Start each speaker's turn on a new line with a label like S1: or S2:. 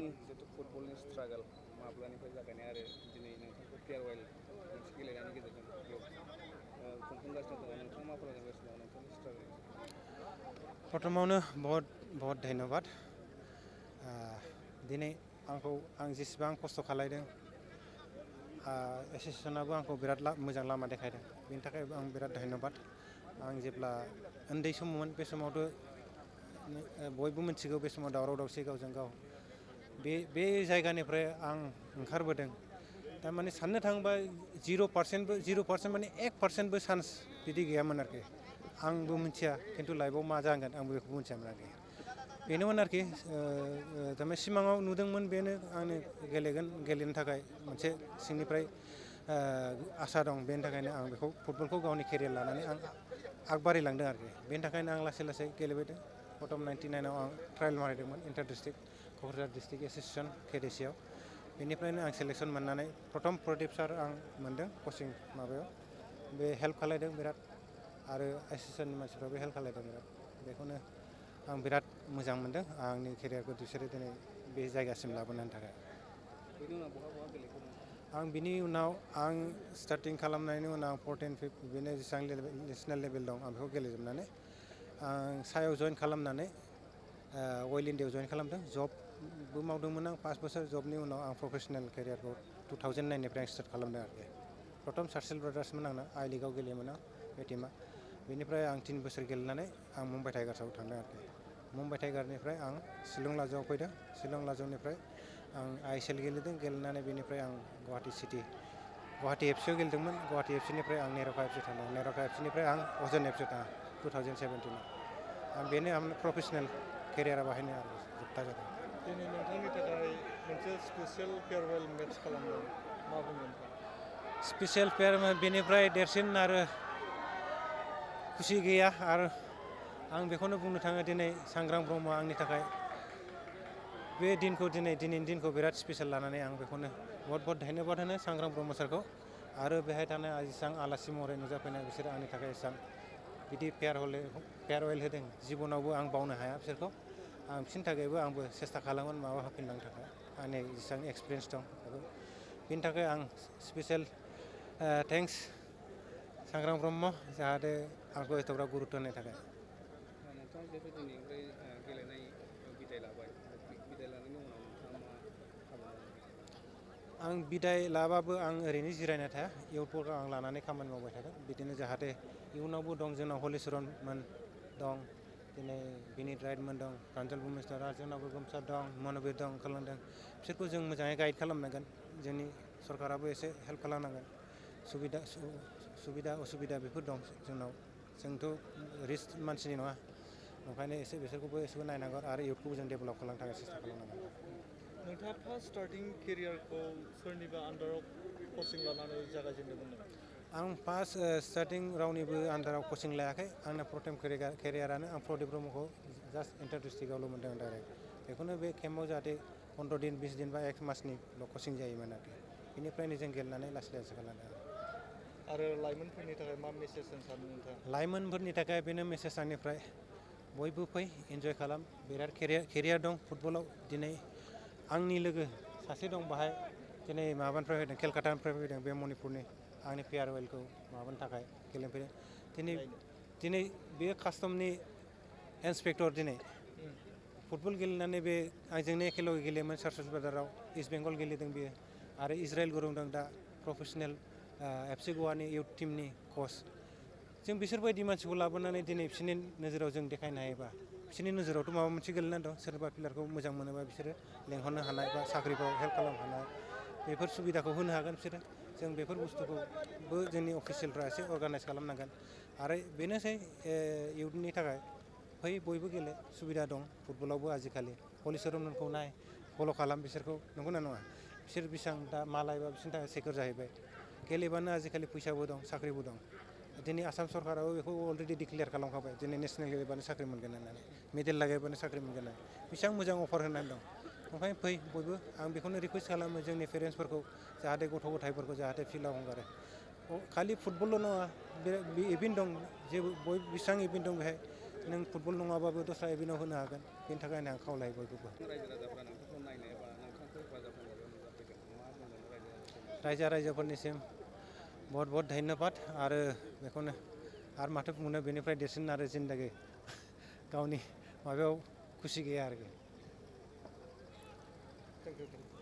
S1: नोंथांनि जिथु फुटबलनि स्ट्रागोल माब्लानिफ्राय जागायनाय आरो दिनै नोंथांखौ फेयारवेल मोनसे गेलेनायनि गेजेरजों बेयाव खुंफुंगासिनो दङ नोंथाङा मा फोरमायगासिनो दङ नोंथांनि स्ट्रागोलनि सोमोन्दै
S2: प्रथमावनो बहुत धन्यबाद दिनै आं जेसेबां खस्थ' खालायदों एसोसिएसनाबो आंखौ बिराद मोजां लामा देखायदों बेनि थाखाय आं बिराद धन्यबाद आं जेब्ला उन्दै सममोन बे समावथ' बयबो मिथिगौ बे समाव दावराव दावसि गावजों गाव बे जायगानिफ्राय आं ओंखारबोदों थारमाने साननो थाङोबा 0% माने 1%बो चान्स बिदि गैयामोन आरोखि आंबो मिथिया खिन्थु लाइफआव मा जागोन आंबो बेखौ मिथियामोन आरोखि बेनोमोन आरोखि थारमाने सिमाङाव नुदोंमोन बेनो आंनि गेलेनो थाखाय मोनसे सिंनिफ्राय आसा दं बेनि थाखायनो आं बेखौ फुटबलखौ गावनि केरियार लानानै आं आगबारिलांदों आरोखि बेनि थाखायनो आं लासै लासै गेलेबोदों प्रथम 99आव आं ट्रायल मारिदोंमोन inter district Kokrajhar district association केडिसिआव बेनिफ्रायनो आं सेलेक्सन मोननानै प्रथम प्रदीप सार आं मोनदों कचिं माबायाव बे हेल्प खालायदों बिराद आरो एसोसिएसननि मानसिफ्राबो हेल्प खालायदों बिराद बेखौनो आं बिराद मोजां मोनदों आंनि केरियारखौ बिसोरो दिनै बे जायगासिम लाबोनायनि थाखाय
S1: बेनि उनाव बहा गेलेखो नोंथाङा
S2: आं बिनि उनाव आं स्टार्टिं खालामनायनि उनाव 14, 15 बेनो जेसेबां नेसनेल लेभेल दं आं बेखौ गेलेजोबनानै आं सायाव जइन खालामनानै अइल इन्डियायाव जइन खालामदों जबबो मावदोंमोन आं 5 बोसोर जबनि उनाव आं प्रफेसनेल केरियारखौ 2009निफ्राय आं स्टार्ट खालामदों आरोखि प्रथम सार्सेल ब्रादार्समोन आंना आइ लिगाव गेलेयोमोन आं बे टीमा बेनिफ्राय आं 3 बोसोर गेलेनानै आं मुम्बाइ टाइगार्सआव थांदों आरोखि मुम्बाइ टाइगारनिफ्राय आं शिलं लाजोआव फैदों शिलं लाजोनिफ्राय आं ISL गेलेदों गेलेनानै बेनिफ्राय आं गुवाहाटि एफसिआव गेलेदोंमोन गुवाहाटि एफसिनिफ्राय आं नेर'का एफसि थांदों नेर'का एफसिनिफ्राय आं अजन एफसिआव थाङा 2017आव आं बेनो आं प्रफेसनेल केरियारा बाहायनो आरो जोबथा जादों
S3: दिनै नोंथांनि थाखाय मोनसे स्पेसियेल फेयारवेल मेट्स खालामदों मा बुंगोन
S2: स्पेसियेल फेयारवेल बेनिफ्राय देरसिन आरो खुसि गैया आरो आं बेखौनो बुंनो थाङो दिनै सांग्रां ब्रह्मआ आंनि थाखाय बे दिनखौ दिनैनि दिनखौ बिराद स्पेसियेल लानानै आं बेखौनो बहुत धन्यबाद होनो सांग्रां ब्रह्म सारखौ आरो बेहाय थानाय जेसेबां आलासि महरै नुजाफैनाय बिसोरो आंनि थाखाय एसेबां बिदि फेयारवेल होदों जिबनावबो आं बावनो हाया बिसोरखौ आं बिसोरनि थाखायबो आंबो सेस्था खालामगोन माबा होफिनलांनो थाखाय आंनि जेसेबां एक्सपिरियेन्स दं बेनि थाखाय आं स्पेसियेल थेंक्स सांग्रां ब्रह्म जाहाथे आंखौ एथ'ग्राब गुरुत्त' होनायनि थाखाय
S1: नोंथाङा जिहेतु दिनैनिफ्राय गेलेनाय बिदाय लाबाय बिदाय लानायनि उनाव नोंथाङा मा हाबा मावनो
S2: आं बिदाय लाबाबो आं ओरैनो जिरायना थाया इयुथफोरखौ आं लानानै खामानि मावबाय थागोन बिदिनो जाहाथे इयुनावबो दं जोंनाव हलिचरनमोन दं दिनै बिनित राइटमोन दं प्रान्जल भुमेश दं जोंनावबो गोमसार दं मनबिर दं ओंखारलांदों बिसोरखौ जों मोजाङै गाइड खालामनांगोन जोंनि सरकाराबो एसे हेल्प खालामनांगोन सुबिदा असुबिदा बेफोर दं जोंनाव जोंथ' रिच मानसिनि नङा ओंखायनो एसे बिसोरखौबो एसेबो नायनांगौ आरो इयुथखौबो जों डेभेलप खालामनो थाखाय सेस्था खालामनांगोन
S3: नोंथाङा फार्स्ट स्टार्टिं केरियारखौ सोरनिबा आन्दाराव कचिं लानानै जागायजेनदोंमोन
S2: आं फार्स्ट स्टार्टिं रावनिबो आन्दाराव कचिं लायाखै आंना प्रथम केरियारानो आं प्रदीप ब्रह्मखौ जास्ट इन्टार डिस्ट्रिक्टआवल' मोन्दों डाइरेक्ट बेखौनो बे केम्पआव जाहाथे 15 दिन 20 दिन बा 1 मासनिल' कचिं जायोमोन आरोखि बेनिफ्रायनो जों गेलेनानै लासै लासै खालामदों
S3: आरो लाइमोनफोरनि थाखाय मा मेसेज होनो सानो नोंथाङा
S2: लाइमोनफोरनि थाखाय बेनो मेसेज आंनिफ्राय बयबो फै इन्जय खालाम बिराद केरियार दं फुटबलाव दिनै आंनि लोगो सासे दं बाहाय दिनै माबानिफ्राय फैदों केलकाटानिफ्राय फैदों बे मणिपुरनि आंनि फेयारवेलखौ माबानो थाखाय गेलेफैदों दिनै बेयो कास्टमनि इन्सपेक्टर दिनै फुटबल गेलेनानै बे आंजोंनो एखेलगे गेलेयोमोन सार्चेस बाजाराव इस्ट बेंगल गेलेदों बियो आरो इज्राइल गुरुं दं दा प्रफेसनेल एफसि गवानि इउथ टिमनि कच जों बिसोरबायदि मानसिखौ लाबोनानै दिनै बिसोरनि नोजोराव जों देखायनो हायोबा बिसोरनि नोजोरावथ' माबा मोनसे गेलेनानै दं सोरबा प्लेयारखौ मोजां मोनोबा बिसोरो लेंहरनो हानाय बा साख्रिफ्राव हेल्प खालामनो हानाय बेफोर सुबिदाखौ होनो हागोन बिसोरो जों बेफोर बुस्थुखौबो जोंनि अफिसियेलफ्रा एसे अर्गानाइज खालामनांगोन आरो बेनोसै इयुथनि थाखाय फै बयबो गेले सुबिदा दं फुटबलावबो आजिखालि हलिचरनखौ नाय फल' खालाम बिसोरखौ नंगौना नङा बिसोर बेसेबां दा मालायबा बिसोरनि थाखाय सेक्युर जाहैबाय गेलेबानो आजिखालि फैसाबो दं साख्रिबो दं दिनै आसाम सरकाराबो बेखौ अलरेडि डिक्लेयार खालामखाबाय दिनै नेसनेल गेलेबानो साख्रि मोनगोन होननानै मेडेल लागायबानो साख्रि मोनगोन होननानै बेसेबां मोजां अफार होनानै दं ओंखायनो फै बयबो आं बेखौनो रिकुवेस्ट खालामो जोंनि पेरेन्टसफोरखौ जाहाथे गथ' गथायफोरखौ जाहाथे फिल्डआव हगारो खालि फुटबलल' नङा बे इभेन्ट दं जेबो बेसेबां इभेन्ट दं बेहाय नों फुटबल नङाबाबो दस्रा इभेन्टआव होनो हागोन बेनि थाखायनो आं खावलायो बयखौबो
S1: रायजो राजाफ्रा नोंथांखौ नायनो एबा
S2: रायजो राजाफोरनिसिम बहुत बहुत धन्यबाद आरो बेखौनो आरो माथो बुंनो बेनिफ्राय देरसिन आरो जिन्दगि गावनि माबायाव खुसि गैया आरोखि
S3: थेंक इउ